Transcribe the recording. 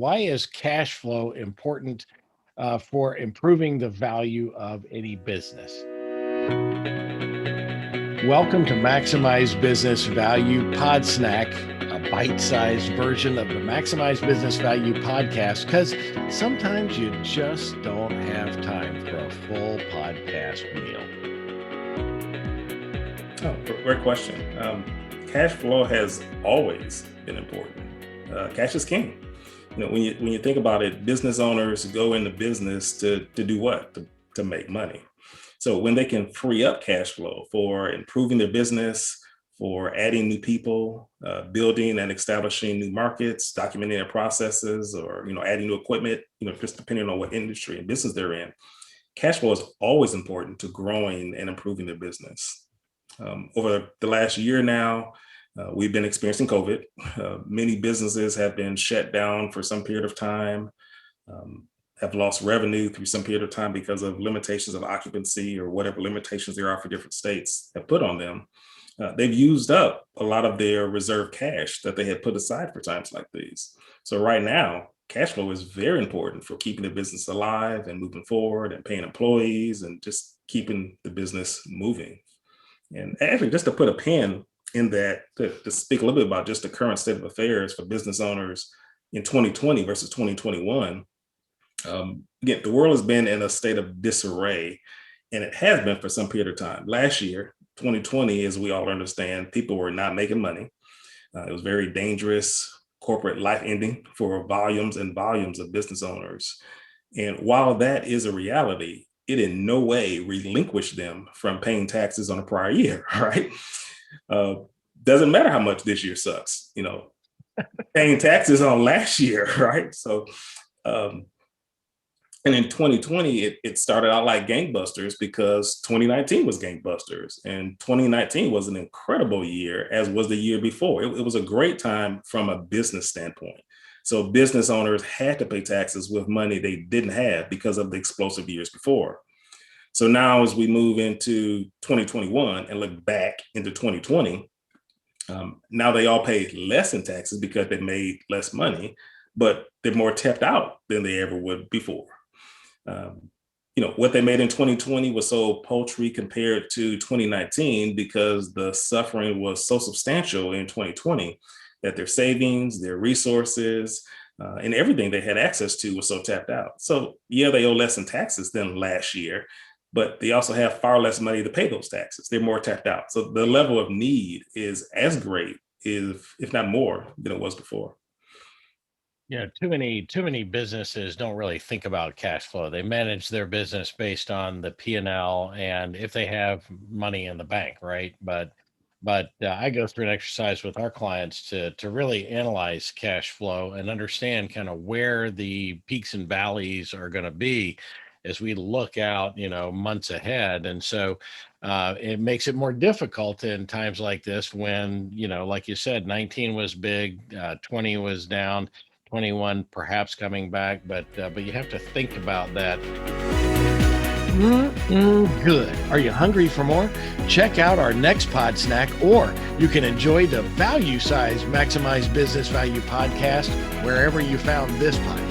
Why is cash flow important for improving the value of any business? Welcome to Maximize Business Value Podsnack, a bite-sized version of the Maximize Business Value podcast, because sometimes you just don't have time for a full podcast meal. Oh, great question. Cash flow has always been important. Cash is king. When you think about it, business owners go into business to do what? To make money. So when they can free up cash flow for improving their business, for adding new people, building and establishing new markets, documenting their processes, or adding new equipment, just depending on what industry and business they're in, cash flow is always important to growing and improving their business. Over the last year now, we've been experiencing COVID. Many businesses have been shut down for some period of time, have lost revenue through some period of time because of limitations of occupancy or whatever limitations there are for different states have put on them. They've used up a lot of their reserve cash that they had put aside for times like these. So right now, cash flow is very important for keeping the business alive and moving forward and paying employees and just keeping the business moving. And actually, just to put a pin in that, to speak a little bit about just the current state of affairs for business owners in 2020 versus 2021, again, the world has been in a state of disarray, and it has been for some period of time. Last year, 2020, as we all understand, people were not making money. It was very dangerous corporate life ending for volumes and volumes of business owners. And while that is a reality, it in no way relinquished them from paying taxes on the prior year, right? Doesn't matter how much this year sucks, paying taxes on last year, right? So, and in 2020, it started out like gangbusters because 2019 was gangbusters, and 2019 was an incredible year, as was the year before. It was a great time from a business standpoint. So business owners had to pay taxes with money they didn't have because of the explosive years before. So now as we move into 2021 and look back into 2020, now they all pay less in taxes because they made less money, but they're more tapped out than they ever would before. What they made in 2020 was so paltry compared to 2019 because the suffering was so substantial in 2020 that their savings, their resources, and everything they had access to was so tapped out. So yeah, they owe less in taxes than last year, but they also have far less money to pay those taxes. They're more tapped out. So the level of need is as great, if not more, than it was before. Too many businesses don't really think about cash flow. They manage their business based on the P&L and if they have money in the bank, right? But I go through an exercise with our clients to really analyze cash flow and understand kind of where the peaks and valleys are going to be as we look out, months ahead. And so it makes it more difficult in times like this when, like you said, 19 was big, 20 was down, 21 perhaps coming back, but you have to think about that. Good. Are you hungry for more? Check out our next pod snack, or you can enjoy the value size Maximize Business Value podcast wherever you found this podcast.